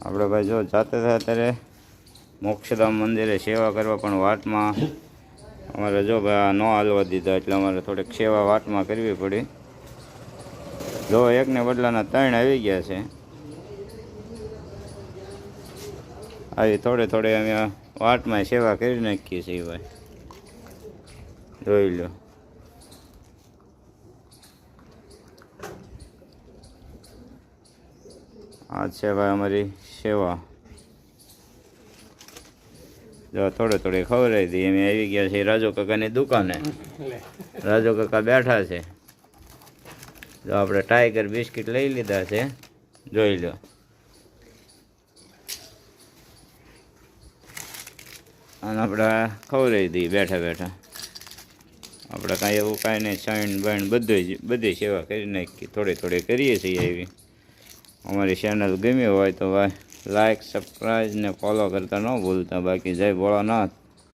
આપણે ભાઈ જો જાતે થાય ત્યારે મોક્ષધામ મંદિરે સેવા કરવા, પણ વાટમાં અમારે જો ભાઈ ન હાલવા દીધા એટલે અમારે થોડીક સેવા વાટમાં કરવી પડી. જો એકને બદલાના 3 આવી ગયા છે. આવી થોડે અમે વાટમાં સેવા કરી નાખીએ છીએ ભાઈ, જોઈ લો. આ છે ભાઈ અમારી સેવા. જો થોડે ખવડાવી દઈએ. અમે આવી ગયા છીએ રાજુ કાકાની દુકાને. રાજુ કાકા બેઠા છે. જો આપણે ટાઈગર બિસ્કિટ લઈ લીધા છે, જોઈ લો. અને આપણે ખવડાવી દઈએ બેઠા બેઠા. આપણે કાંઈ એવું કાંઈ નહીં, સાઈન બાઈન બધી સેવા કરી નાખી, થોડી કરીએ છીએ એવી. અમારી ચેનલ ગમી હોય તો ભાઈ લાઈક, સબસ્ક્રાઈબ ને ફોલો કરતા ન ભૂલતા. બાકી જય ભોળાનાથ.